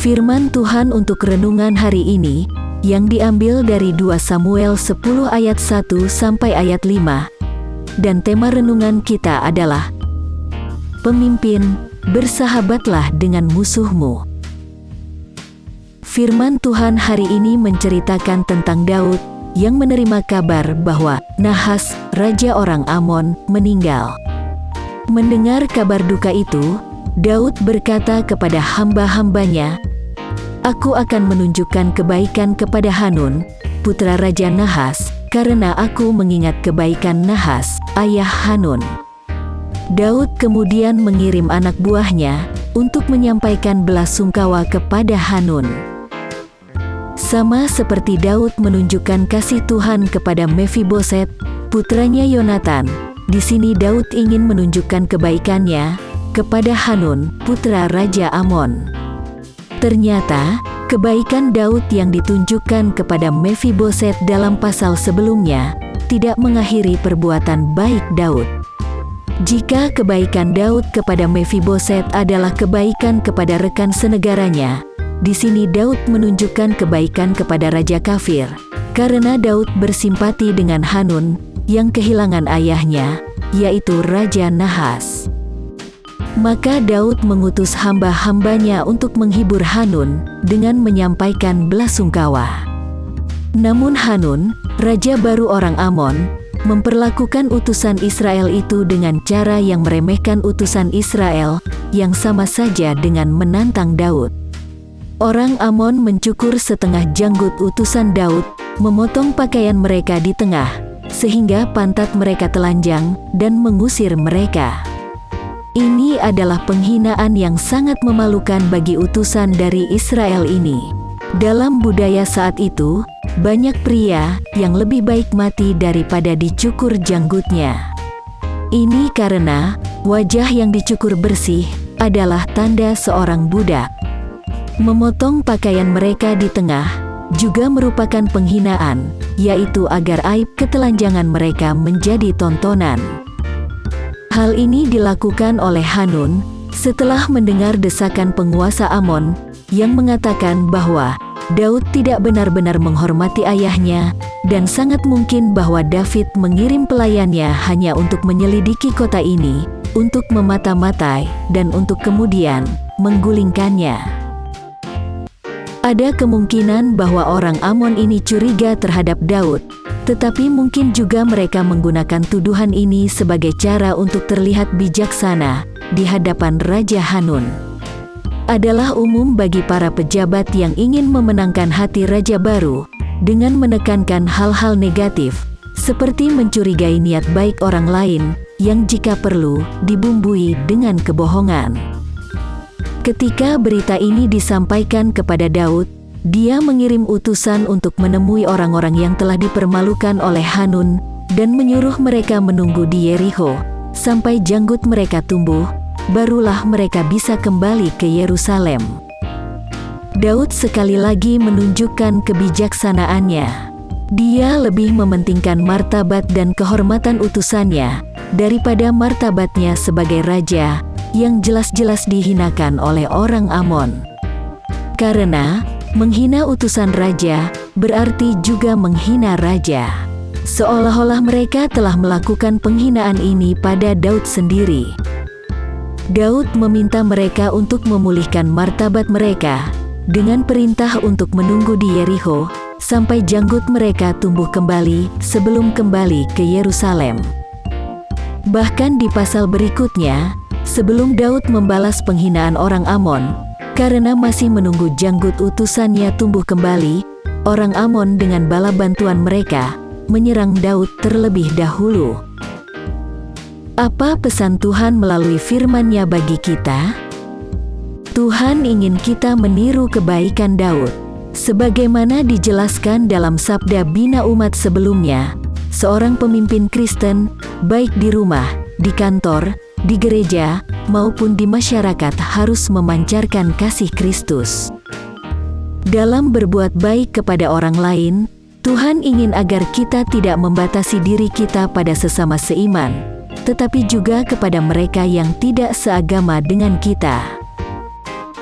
Firman Tuhan untuk renungan hari ini, yang diambil dari 2 Samuel 10 ayat 1 sampai ayat 5. Dan tema renungan kita adalah, Pemimpin, bersahabatlah dengan musuhmu. Firman Tuhan hari ini menceritakan tentang Daud, yang menerima kabar bahwa Nahas, raja orang Amon, meninggal. Mendengar kabar duka itu, Daud berkata kepada hamba-hambanya, "Aku akan menunjukkan kebaikan kepada Hanun, putra Raja Nahas, karena aku mengingat kebaikan Nahas, ayah Hanun." Daud kemudian mengirim anak buahnya untuk menyampaikan belasungkawa kepada Hanun. Sama seperti Daud menunjukkan kasih Tuhan kepada Mefiboset, putranya Yonatan, di sini Daud ingin menunjukkan kebaikannya kepada Hanun, putra Raja Amon. Ternyata, kebaikan Daud yang ditunjukkan kepada Mefiboset dalam pasal sebelumnya tidak mengakhiri perbuatan baik Daud. Jika kebaikan Daud kepada Mefiboset adalah kebaikan kepada rekan senegaranya, di sini Daud menunjukkan kebaikan kepada raja kafir, karena Daud bersimpati dengan Hanun yang kehilangan ayahnya, yaitu Raja Nahas. Maka Daud mengutus hamba-hambanya untuk menghibur Hanun dengan menyampaikan belasungkawa. Namun Hanun, raja baru orang Amon, memperlakukan utusan Israel itu dengan cara yang meremehkan utusan Israel, yang sama saja dengan menantang Daud. Orang Amon mencukur setengah janggut utusan Daud, memotong pakaian mereka di tengah, sehingga pantat mereka telanjang, dan mengusir mereka. Ini adalah penghinaan yang sangat memalukan bagi utusan dari Israel ini. Dalam budaya saat itu, banyak pria yang lebih baik mati daripada dicukur janggutnya. Ini karena wajah yang dicukur bersih adalah tanda seorang budak. Memotong pakaian mereka di tengah juga merupakan penghinaan, yaitu agar aib ketelanjangan mereka menjadi tontonan. Hal ini dilakukan oleh Hanun setelah mendengar desakan penguasa Amon yang mengatakan bahwa Daud tidak benar-benar menghormati ayahnya, dan sangat mungkin bahwa David mengirim pelayannya hanya untuk menyelidiki kota ini, untuk memata-matai, dan untuk kemudian menggulingkannya. Ada kemungkinan bahwa orang Amon ini curiga terhadap Daud, tetapi mungkin juga mereka menggunakan tuduhan ini sebagai cara untuk terlihat bijaksana di hadapan Raja Hanun. Adalah umum bagi para pejabat yang ingin memenangkan hati raja baru dengan menekankan hal-hal negatif, seperti mencurigai niat baik orang lain yang jika perlu dibumbui dengan kebohongan. Ketika berita ini disampaikan kepada Daud, dia mengirim utusan untuk menemui orang-orang yang telah dipermalukan oleh Hanun dan menyuruh mereka menunggu di Yerikho sampai janggut mereka tumbuh, barulah mereka bisa kembali ke Yerusalem. Daud sekali lagi menunjukkan kebijaksanaannya. Dia lebih mementingkan martabat dan kehormatan utusannya daripada martabatnya sebagai raja yang jelas-jelas dihinakan oleh orang Amon. Karena menghina utusan raja berarti juga menghina raja. Seolah-olah mereka telah melakukan penghinaan ini pada Daud sendiri. Daud meminta mereka untuk memulihkan martabat mereka dengan perintah untuk menunggu di Yerikho sampai janggut mereka tumbuh kembali sebelum kembali ke Yerusalem. Bahkan di pasal berikutnya, sebelum Daud membalas penghinaan orang Amon, karena masih menunggu janggut utusannya tumbuh kembali, orang Amon dengan bala bantuan mereka menyerang Daud terlebih dahulu. Apa pesan Tuhan melalui firman-Nya bagi kita? Tuhan ingin kita meniru kebaikan Daud. Sebagaimana dijelaskan dalam Sabda Bina Umat sebelumnya, seorang pemimpin Kristen, baik di rumah, di kantor, di gereja, maupun di masyarakat harus memancarkan kasih Kristus. Dalam berbuat baik kepada orang lain, Tuhan ingin agar kita tidak membatasi diri kita pada sesama seiman, tetapi juga kepada mereka yang tidak seagama dengan kita.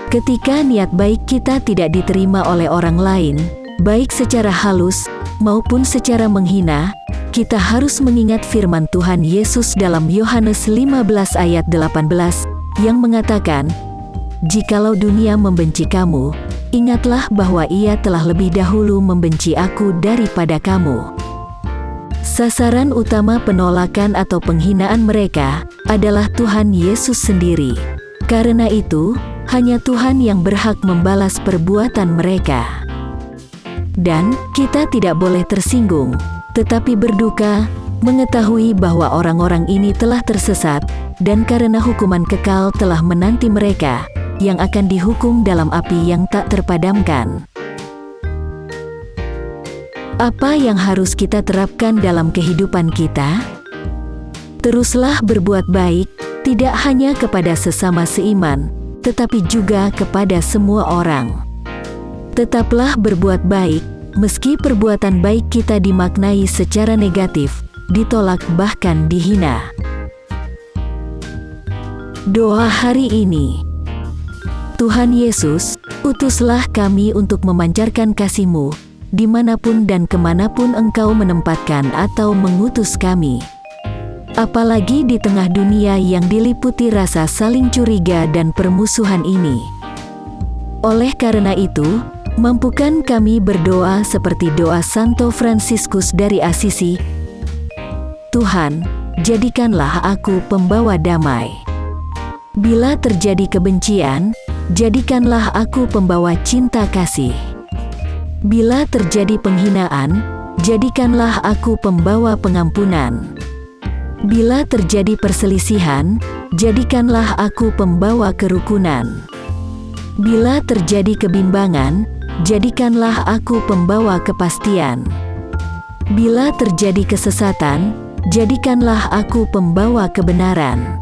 Ketika niat baik kita tidak diterima oleh orang lain, baik secara halus maupun secara menghina, kita harus mengingat firman Tuhan Yesus dalam Yohanes 15 ayat 18 yang mengatakan, "Jikalau dunia membenci kamu, ingatlah bahwa ia telah lebih dahulu membenci aku daripada kamu." Sasaran utama penolakan atau penghinaan mereka adalah Tuhan Yesus sendiri. Karena itu, hanya Tuhan yang berhak membalas perbuatan mereka. Dan kita tidak boleh tersinggung, tetapi berduka, mengetahui bahwa orang-orang ini telah tersesat, dan karena hukuman kekal telah menanti mereka, yang akan dihukum dalam api yang tak terpadamkan. Apa yang harus kita terapkan dalam kehidupan kita? Teruslah berbuat baik, tidak hanya kepada sesama seiman, tetapi juga kepada semua orang. Tetaplah berbuat baik, meski perbuatan baik kita dimaknai secara negatif, ditolak bahkan dihina. Doa hari ini. Tuhan Yesus, utuslah kami untuk memancarkan kasih-Mu, dimanapun dan kemanapun Engkau menempatkan atau mengutus kami. Apalagi di tengah dunia yang diliputi rasa saling curiga dan permusuhan ini. Oleh karena itu, mampukan kami berdoa seperti doa Santo Fransiskus dari Assisi. Tuhan, jadikanlah aku pembawa damai. Bila terjadi kebencian, jadikanlah aku pembawa cinta kasih. Bila terjadi penghinaan, jadikanlah aku pembawa pengampunan. Bila terjadi perselisihan, jadikanlah aku pembawa kerukunan. Bila terjadi kebimbangan, jadikanlah aku pembawa kepastian. Bila terjadi kesesatan, jadikanlah aku pembawa kebenaran.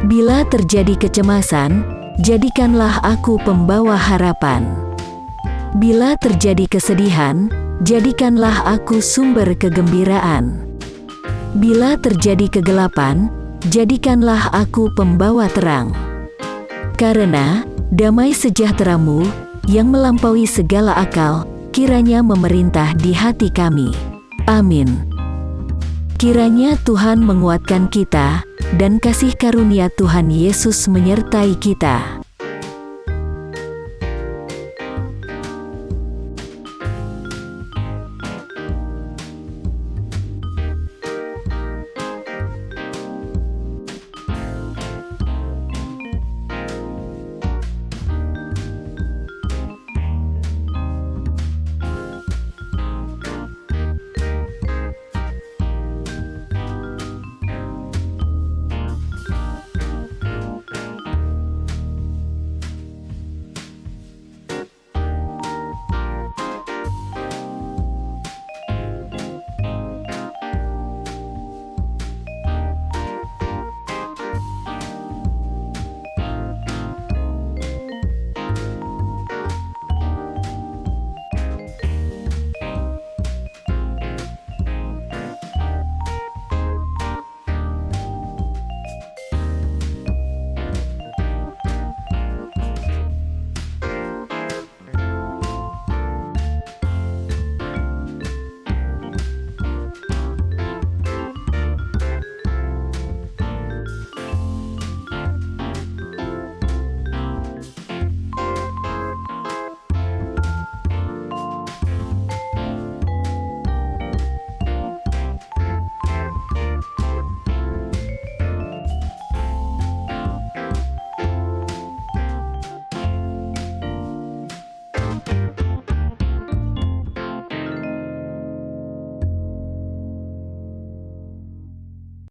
Bila terjadi kecemasan, jadikanlah aku pembawa harapan. Bila terjadi kesedihan, jadikanlah aku sumber kegembiraan. Bila terjadi kegelapan, jadikanlah aku pembawa terang. Karena damai sejahtera-Mu yang melampaui segala akal, kiranya memerintah di hati kami. Amin. Kiranya Tuhan menguatkan kita, dan kasih karunia Tuhan Yesus menyertai kita.